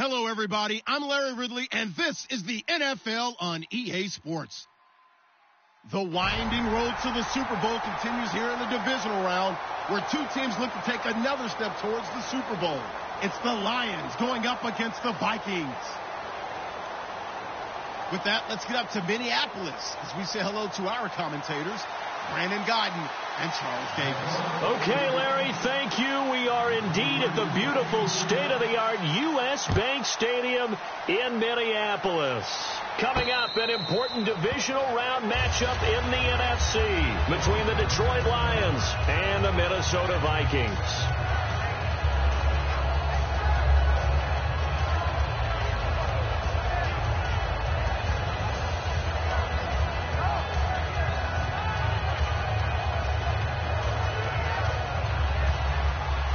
Hello, everybody. I'm Larry Ridley, and this is the NFL on EA Sports. The winding road to the Super Bowl continues here in the divisional round, where two teams look to take another step towards the Super Bowl. It's the Lions going up against the Vikings. With that, let's get up to Minneapolis as we say hello to our commentators, Brandon Guyton and Charles Davis. Okay, Larry, thank you. We are indeed at the beautiful state-of-the-art U.S. Bank Stadium in Minneapolis. Coming up, an important divisional round matchup in the NFC between the Detroit Lions and the Minnesota Vikings.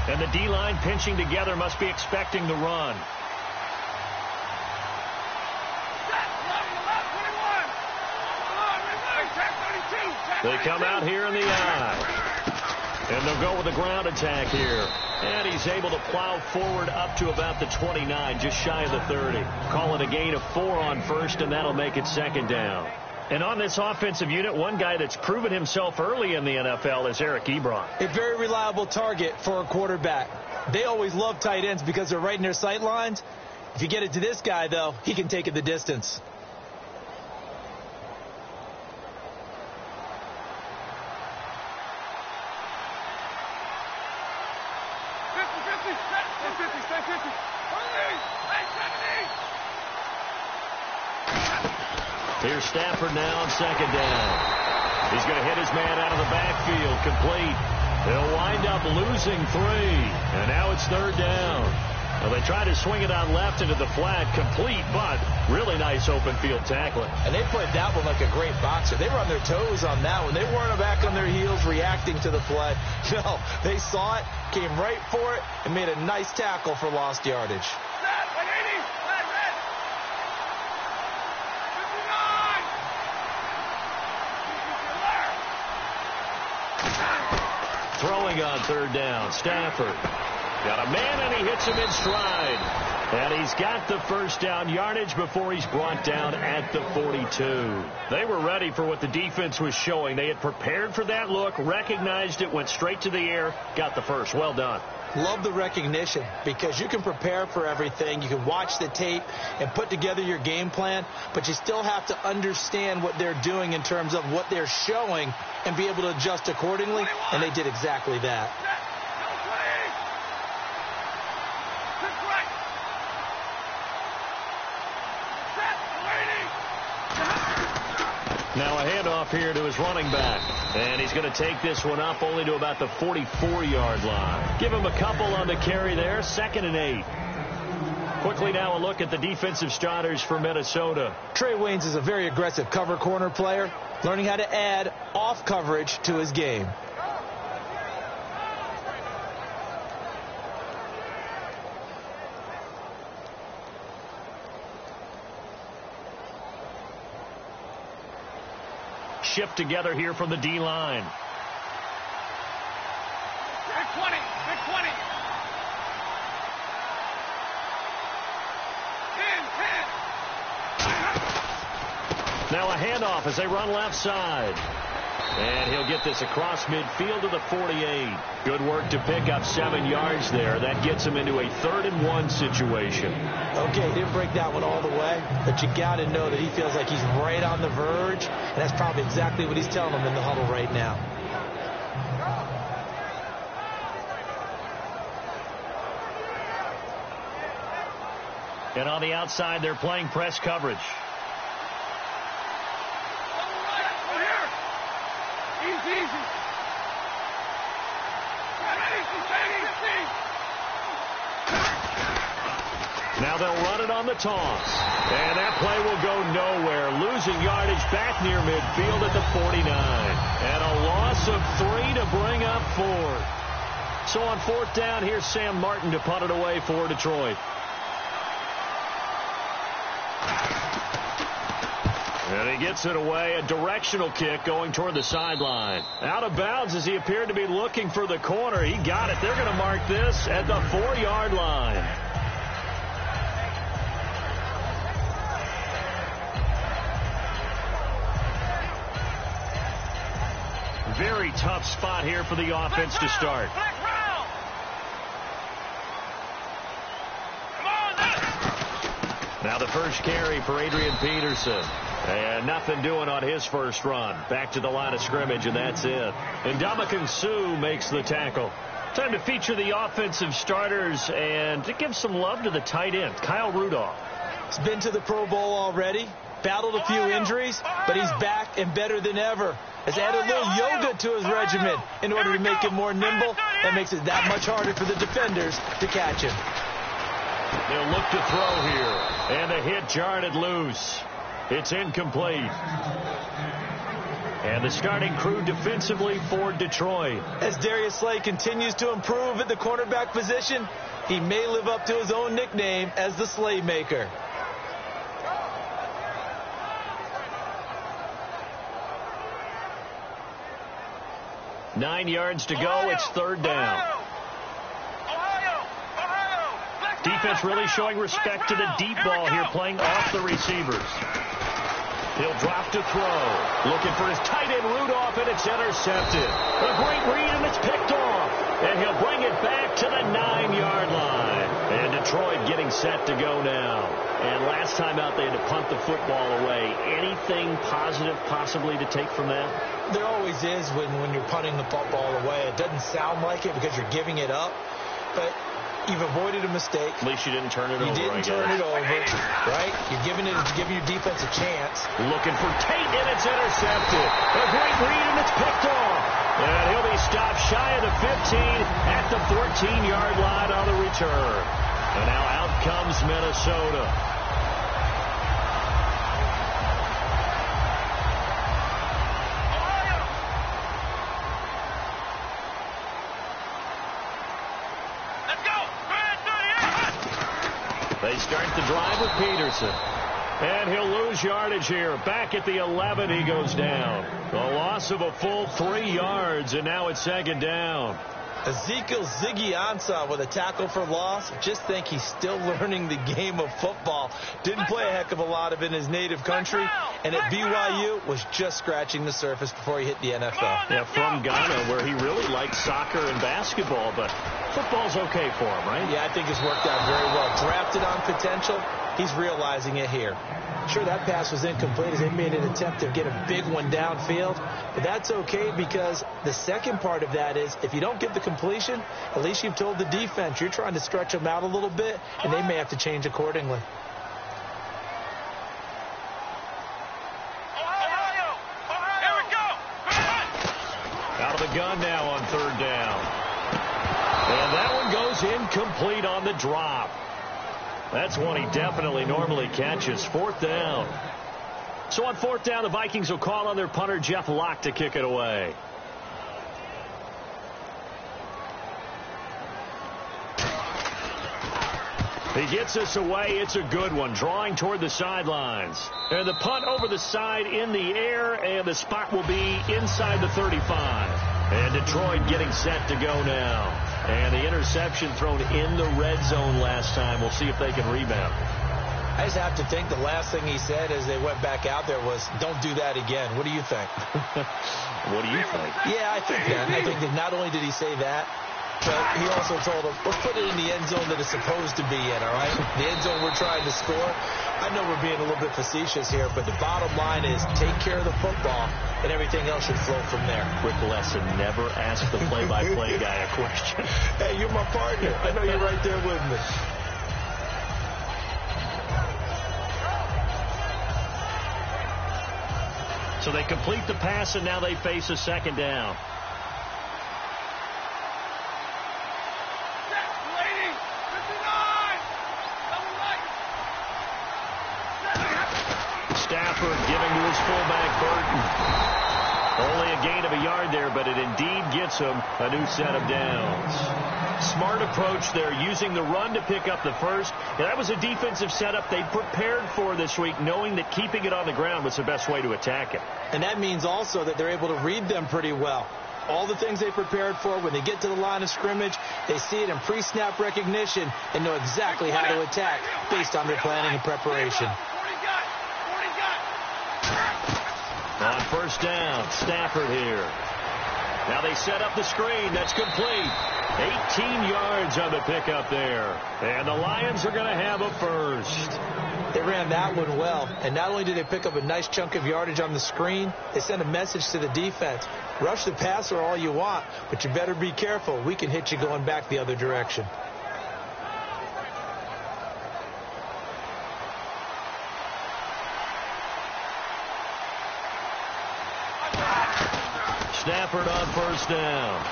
And the D-line pinching together must be expecting the run. They come out here in the I. And they'll go with the ground attack here. And he's able to plow forward up to about the 29, just shy of the 30. Call it a gain of 4 on first, and that'll make it second down. And on this offensive unit, one guy that's proven himself early in the NFL is Eric Ebron. A very reliable target for a quarterback. They always love tight ends because they're right in their sight lines. If you get it to this guy, though, he can take it the distance. Here's Stafford now on second down. He's going to hit his man out of the backfield, complete. They'll wind up losing 3, and now it's third down. Well, they try to swing it out left into the flat, complete, but really nice open field tackling. And they played that one like a great boxer. They were on their toes on that one. They weren't back on their heels reacting to the play. No, they saw it, came right for it, and made a nice tackle for lost yardage. Throwing on third down, Stafford. Got a man, and he hits him in stride. And he's got the first down yardage before he's brought down at the 42. They were ready for what the defense was showing. They had prepared for that look, recognized it, went straight to the air, got the first. Well done. Love the recognition because you can prepare for everything. You can watch the tape and put together your game plan, but you still have to understand what they're doing in terms of what they're showing and be able to adjust accordingly, and they did exactly that. Now a handoff here to his running back. And he's going to take this one up only to about the 44-yard line. Give him a couple on the carry there. 2nd and 8. Quickly now a look at the defensive starters for Minnesota. Trey Waynes is a very aggressive cover corner player, learning how to add off coverage to his game. Shift together here from the D-line. Big 20, big 20. 10. Now a handoff as they run left side. And he'll get this across midfield to the 48. Good work to pick up 7 yards there. That gets him into a 3rd and 1 situation. Okay, he didn't break that one all the way, but you got to know that he feels like he's right on the verge, and that's probably exactly what he's telling them in the huddle right now. And on the outside, they're playing press coverage. Easy. Now they'll run it on the toss. And that play will go nowhere. Losing yardage back near midfield at the 49. And a loss of 3 to bring up 4. So on 4th down, here's Sam Martin to punt it away for Detroit. And he gets it away, a directional kick going toward the sideline. Out of bounds as he appeared to be looking for the corner. He got it. They're going to mark this at the 4-yard line. very tough spot here for the offense to start. Now the first carry for Adrian Peterson. And nothing doing on his first run. Back to the line of scrimmage, and that's it. And Ndamukong Suh makes the tackle. Time to feature the offensive starters and to give some love to the tight end, Kyle Rudolph. He's been to the Pro Bowl already, battled a few injuries, but he's back and better than ever. Has added a little yoga to his regimen in order to make him more nimble. That makes it that much harder for the defenders to catch him. They'll look to throw here, and the hit jarred it loose. It's incomplete. And the starting crew defensively for Detroit. As Darius Slay continues to improve at the cornerback position, he may live up to his own nickname as the Slaymaker. Nine yards to go. It's third down. Defense really showing respect to the deep ball here, playing off the receivers. He'll drop to throw. Looking for his tight end, Rudolph, and it's intercepted. A great read, and it's picked off. And he'll bring it back to the 9-yard line. And Detroit getting set to go now. And last time out, they had to punt the football away. Anything positive possibly to take from that? There always is when you're punting the football away. It doesn't sound like it because you're giving it up. But you've avoided a mistake. At least you didn't turn it over. You didn't turn it over, right? You're giving your defense a chance. Looking for Tate, and it's intercepted. A great read, and it's picked off. And he'll be stopped shy of the 15 at the 14-yard line on the return. And now out comes Minnesota. They start the drive with Peterson. And he'll lose yardage here. Back at the 11, he goes down. A loss of a full 3 yards, and now it's second down. Ezekiel Ziggy Ansah with a tackle for loss. Just think he's still learning the game of football. Didn't play a heck of a lot of it in his native country. And at BYU was just scratching the surface before he hit the NFL. Yeah, from Ghana, where he really liked soccer and basketball. But football's okay for him, right? Yeah, I think it's worked out very well. Drafted on potential. He's realizing it here. Sure, that pass was incomplete as they made an attempt to get a big one downfield. But that's okay because the second part of that is if you don't get the completion, at least you've told the defense you're trying to stretch them out a little bit, and they may have to change accordingly. Out of the gun now on third down. And that one goes incomplete on the drop. That's one he definitely normally catches. Fourth down. So on fourth down, the Vikings will call on their punter, Jeff Locke, to kick it away. He gets us away. It's a good one. Drawing toward the sidelines. And the punt over the side in the air, and the spot will be inside the 35. And Detroit getting set to go now. And the interception thrown in the red zone last time. We'll see if they can rebound. I just have to think the last thing he said as they went back out there was, don't do that again. What do you think? What do you think? Yeah, I think that. I think that not only did he say that, but he also told them, let's put it in the end zone that it's supposed to be in, all right? The end zone we're trying to score. I know we're being a little bit facetious here, but the bottom line is take care of the football, and everything else should flow from there. Quick lesson, never ask the play-by-play guy a question. Hey, you're my partner. I know you're right there with me. So they complete the pass, and now they face a second down. Stafford giving to his fullback, Burton. Only a gain of a yard there, but it indeed gets him a new set of downs. Smart approach there, using the run to pick up the first. And that was a defensive setup they prepared for this week, knowing that keeping it on the ground was the best way to attack it. And that means also that they're able to read them pretty well. All the things they prepared for, when they get to the line of scrimmage, they see it in pre-snap recognition and know exactly how to attack based on their planning and preparation. On first down, Stafford here. Now they set up the screen. That's complete. 18 yards on the pickup there. And the Lions are going to have a first. They ran that one well. And not only did they pick up a nice chunk of yardage on the screen, they sent a message to the defense. Rush the passer all you want, but you better be careful. We can hit you going back the other direction. Stafford on first down.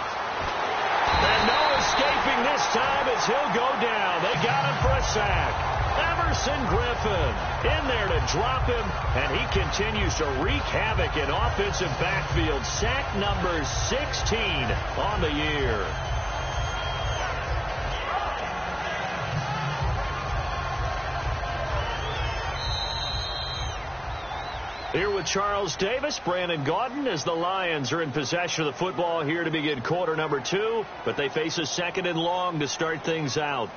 And no escaping this time as he'll go down. They got him for a sack. Everson Griffin in there to drop him, and he continues to wreak havoc in offensive backfield. Sack number 16 on the year. Here with Charles Davis, Brandon Gaudin, as the Lions are in possession of the football here to begin quarter number 2, but they face a second and long to start things out.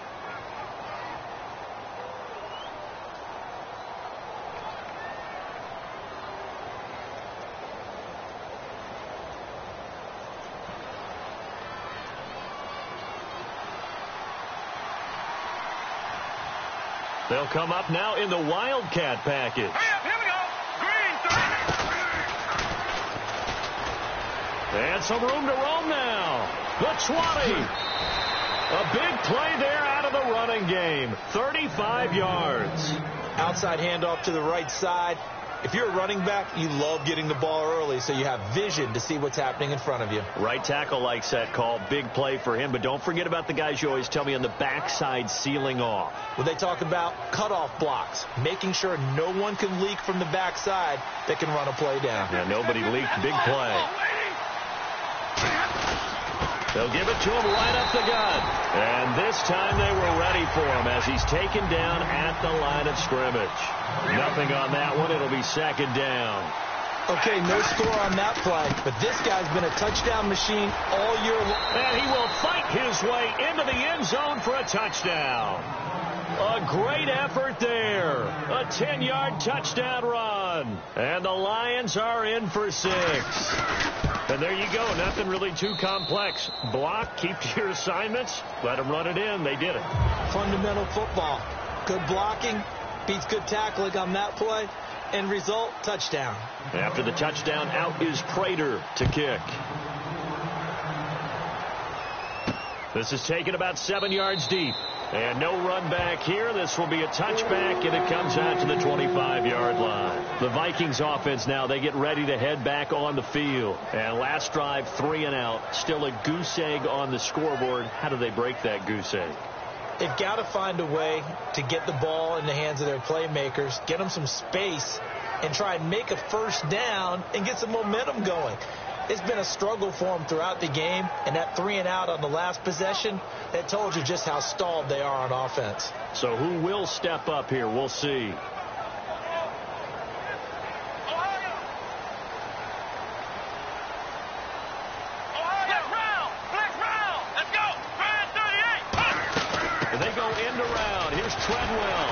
They'll come up now in the Wildcat package. Here we go. Green, 3. And some room to roam now. The 20. A big play there out of the running game. 35 yards. Outside handoff to the right side. If you're a running back, you love getting the ball early so you have vision to see what's happening in front of you. Right tackle likes that call. Big play for him. But don't forget about the guys you always tell me on the backside sealing off. When they talk about cutoff blocks, making sure no one can leak from the backside that can run a play down. Yeah, nobody leaked. Big play. They'll give it to him right up the gut. And this time they were ready for him as he's taken down at the line of scrimmage. Nothing on that one. It'll be second down. Okay, no score on that play, but this guy's been a touchdown machine all year long. And he will fight his way into the end zone for a touchdown. A great effort there. A 10-yard touchdown run. And the Lions are in for 6. And there you go. Nothing really too complex. Block, keep to your assignments, let them run it in. They did it. Fundamental football. Good blocking beats good tackling on that play. End result, touchdown. After the touchdown, out is Prater to kick. This is taken about 7 yards deep. And no run back here. This will be a touchback, and it comes out to the 25-yard line. The Vikings offense now, they get ready to head back on the field. And last drive, 3 and out. Still a goose egg on the scoreboard. How do they break that goose egg? They've got to find a way to get the ball in the hands of their playmakers, get them some space, and try and make a first down and get some momentum going. It's been a struggle for them throughout the game, and that 3 and out on the last possession, that told you just how stalled they are on offense. So who will step up here? We'll see. And they go end around. Here's Treadwell.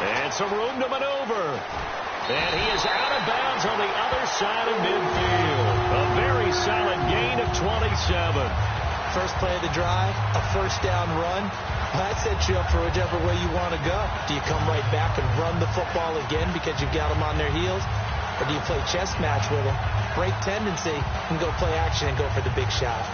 And some room to maneuver. And he is out of bounds on the other side of midfield. A very solid gain of 27. First play of the drive, a first down run. That sets you up for whichever way you want to go. Do you come right back and run the football again because you've got them on their heels? Or do you play chess match with them, break tendency, and go play action and go for the big shot?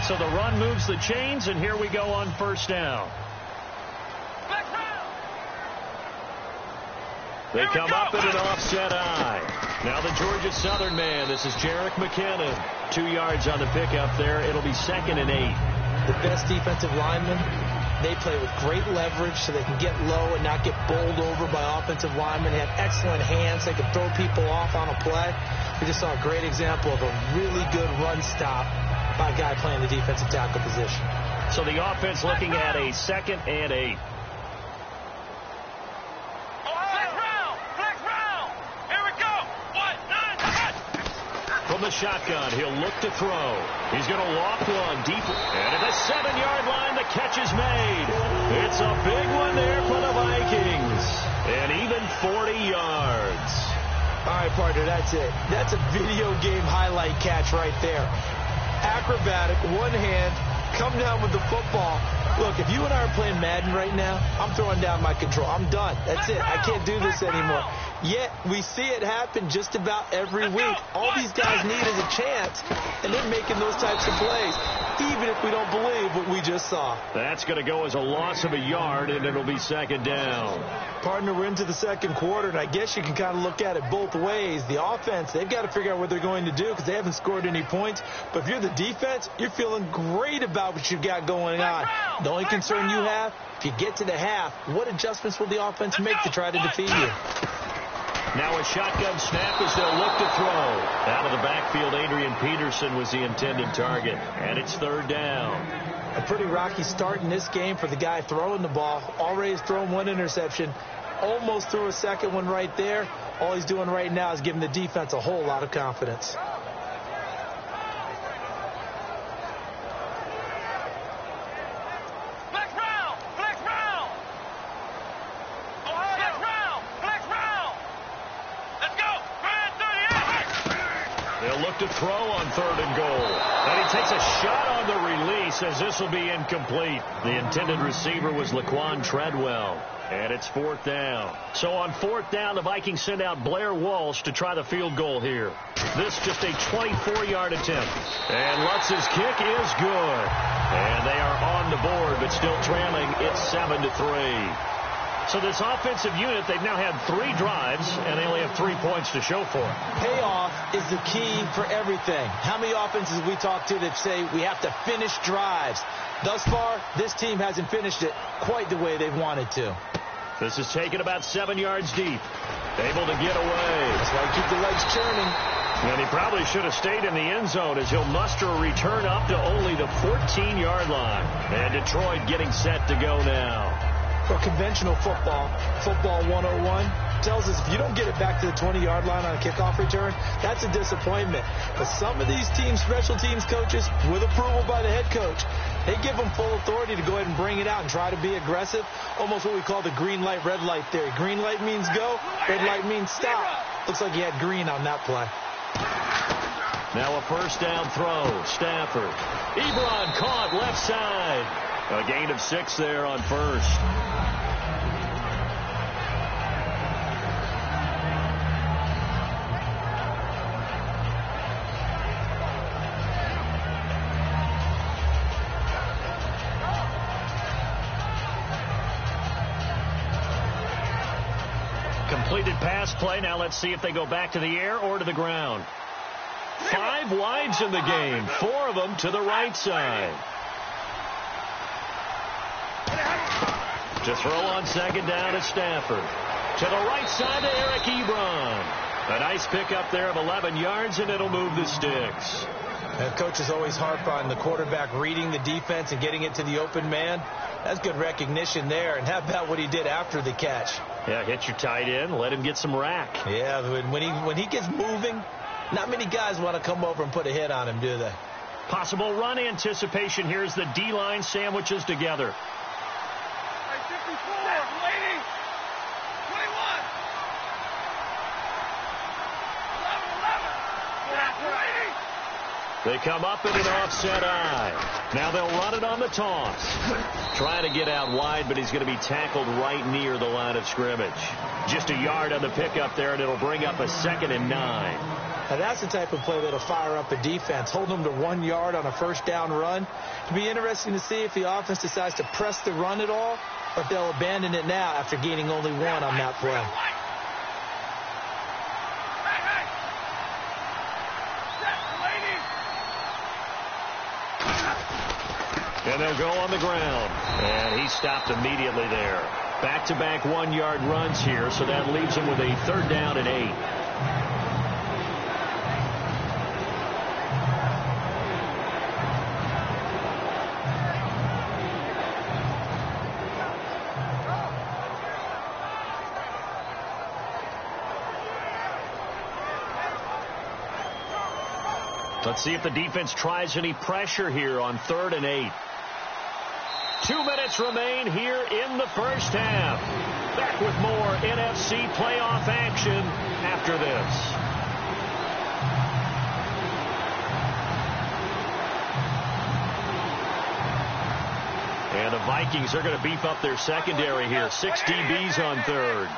So the run moves the chains, and here we go on first down. They come up in an offset eye. Now the Georgia Southern man. This is Jerick McKinnon. 2 yards on the pickup there. It'll be 2nd and 8. The best defensive linemen, they play with great leverage so they can get low and not get bowled over by offensive linemen. They have excellent hands. They can throw people off on a play. We just saw a great example of a really good run stop by a guy playing the defensive tackle position. So the offense looking at a 2nd and 8. Flex round. Here we go. 1-9. From the shotgun, he'll look to throw. He's going to loft one deep. And at the 7-yard line, the catch is made. It's a big one there for the Vikings. And even 40 yards. All right, partner, that's it. That's a video game highlight catch right there. Acrobatic, one hand, come down with the football. Look, if you and I are playing Madden right now, I'm throwing down my control. I'm done. That's it. I can't do this anymore. Yet, we see it happen just about every week. All these guys need is a chance, and they're making those types of plays, even if we don't believe what we just saw. That's going to go as a loss of a yard, and it'll be 2nd down. Partner, we're into the 2nd quarter, and I guess you can kind of look at it both ways. The offense, they've got to figure out what they're going to do because they haven't scored any points. But if you're the defense, you're feeling great about what you've got going on. The only concern you have, if you get to the half, what adjustments will the offense make to try to defeat you? Now a shotgun snap as they'll look to throw. Out of the backfield, Adrian Peterson was the intended target. And it's 3rd down. A pretty rocky start in this game for the guy throwing the ball. Already has thrown 1 interception. Almost threw a 2nd one right there. All he's doing right now is giving the defense a whole lot of confidence. To throw on 3rd and goal. And he takes a shot on the release as this will be incomplete. The intended receiver was Laquan Treadwell. And it's 4th down. So on 4th down, the Vikings send out Blair Walsh to try the field goal here. This just a 24-yard attempt. And Lutz's kick is good. And they are on the board, but still trailing. It's 7-3. So this offensive unit, they've now had 3 drives, and they only have 3 points to show for it. Payoff is the key for everything. How many offenses we talk to that say we have to finish drives? Thus far, this team hasn't finished it quite the way they've wanted to. This is taken about 7 yards deep. Able to get away. That's why you keep the legs churning. And he probably should have stayed in the end zone as he'll muster a return up to only the 14-yard line. And Detroit getting set to go now. For conventional football, Football 101 tells us if you don't get it back to the 20-yard line on a kickoff return, that's a disappointment. But some of these teams, special teams coaches, with approval by the head coach, they give them full authority to go ahead and bring it out and try to be aggressive, almost what we call the green light, red light theory. Green light means go, red light means stop. Looks like he had green on that play. Now a 1st down throw. Stafford. Ebron caught left side. A gain of 6 there on 1st. Completed pass play. Now let's see if they go back to the air or to the ground. 5 wides in the game. 4 of them to the right side. To throw on 2nd down is Stafford. To the right side to Eric Ebron. A nice pickup there of 11 yards, and it'll move the sticks. And coaches always harp on the quarterback reading the defense and getting it to the open man. That's good recognition there. And how about what he did after the catch? Yeah, hit your tight end, let him get some rack. Yeah, when he gets moving, not many guys want to come over and put a hit on him, do they? Possible run anticipation. Here's the D-line sandwiches together. They come up in an offset eye. Now they'll run it on the toss. Trying to get out wide, but he's going to be tackled right near the line of scrimmage. Just a yard on the pickup there, and it'll bring up a 2nd and 9. Now that's the type of play that'll fire up a defense. Hold them to 1 yard on a 1st down run. It'll be interesting to see if the offense decides to press the run at all, or if they'll abandon it now after gaining only 1 on that play. And they'll go on the ground. And he stopped immediately there. Back-to-back 1-yard runs here, so that leaves him with a 3rd down and 8. Let's see if the defense tries any pressure here on 3rd and 8. 2 minutes remain here in the first half. Back with more NFC playoff action after this. And the Vikings are going to beef up their secondary here. 6 DBs on 3rd.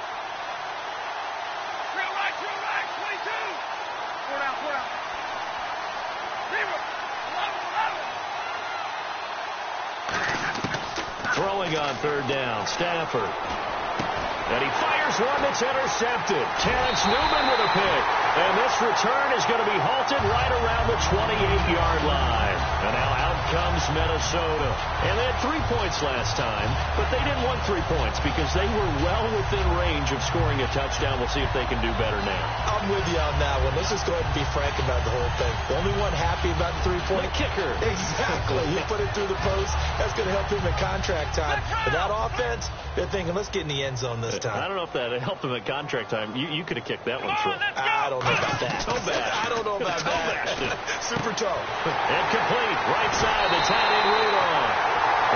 Throwing on 3rd down, Stafford. And he fires one that's intercepted. Terrence Newman with a pick. And this return is going to be halted right around the 28-yard line. And now out comes Minnesota. And they had 3 points last time, but they didn't want 3 points because they were well within range of scoring a touchdown. We'll see if they can do better now. I'm with you on that one. Let's just go ahead and be frank about the whole thing. The only one happy about the 3-point kicker. Exactly. You put it through the post. That's going to help him at contract time. But that offense, they're thinking, let's get in the end zone this time. I don't know if that helped him at contract time. You could have kicked that one through. I don't know about that. Toe bash. I don't know about that. Super toe. Incomplete. Right side. The tight end Rudolph.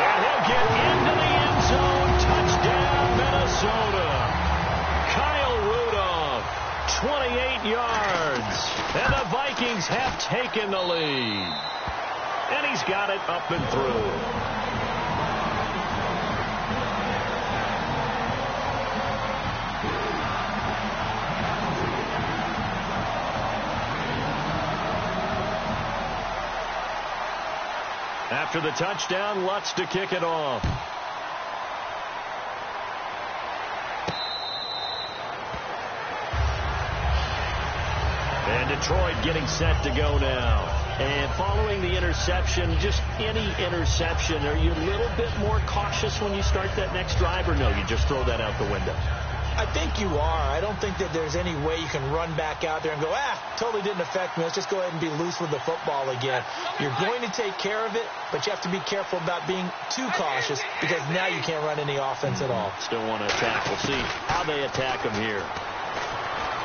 And he'll get into the end zone. Touchdown, Minnesota. Kyle Rudolph, 28 yards. And the Vikings have taken the lead. And he's got it up and through. After the touchdown, Lutz to kick it off. And Detroit getting set to go now. And following the interception, just any interception, are you a little bit more cautious when you start that next drive, or no, you just throw that out the window? I think you are. I don't think that there's any way you can run back out there and go, totally didn't affect me. Let's just go ahead and be loose with the football again. You're going to take care of it, but you have to be careful about being too cautious because now you can't run any offense at all. Still want to attack. We'll see how they attack him here.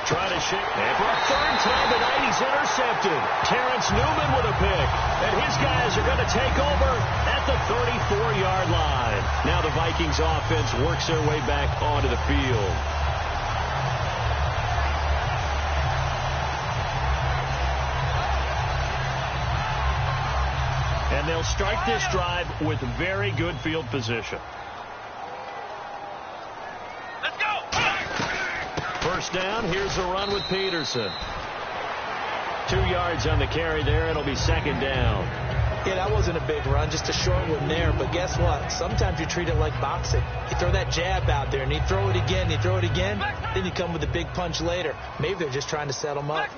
Try to shake. And for a 3rd time tonight, he's intercepted. Terrence Newman with a pick. And his guys are going to take over at the 34-yard line. Now the Vikings offense works their way back onto the field. And they'll start this drive with very good field position. First down, here's the run with Peterson. 2 yards on the carry there. It'll be 2nd down. Yeah, that wasn't a big run, just a short one there. But guess what? Sometimes you treat it like boxing. You throw that jab out there, and you throw it again, you throw it again, then you come with a big punch later. Maybe they're just trying to set them up.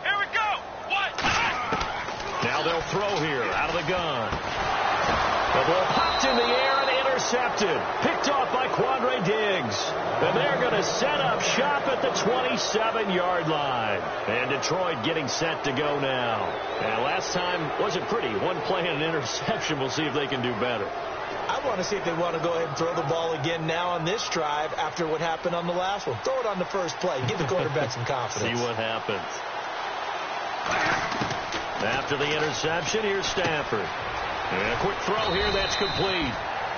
Here we go. Now they'll throw here out of the gun. The ball popped in the air and intercepted. Picked off by Quandre Diggs. And they're going to set up shop at the 27-yard line. And Detroit getting set to go now. And last time wasn't pretty. One play and an interception. We'll see if they can do better. I want to see if they want to go ahead and throw the ball again now on this drive after what happened on the last one. Throw it on the first play. Give the quarterback some confidence. See what happens. After the interception, here's Stafford. And a quick throw here, that's complete.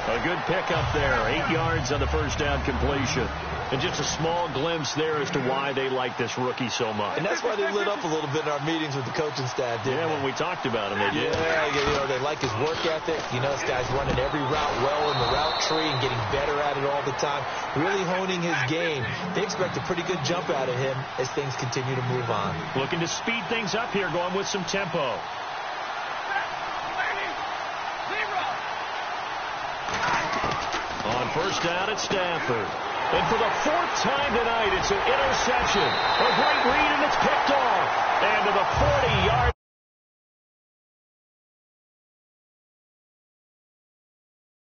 A good pickup there. 8 yards on the first down completion. And just a small glimpse there as to why they like this rookie so much. And that's why they lit up a little bit in our meetings with the coaching staff, didn't they? When we talked about him, they did. Yeah, they like his work ethic. You know, this guy's running every route well in the route tree and getting better at it all the time. Really honing his game. They expect a pretty good jump out of him as things continue to move on. Looking to speed things up here, going with some tempo. On first down, it's Stafford. And for the 4th time tonight, it's an interception. A great read, and it's picked off. And to the 40-yard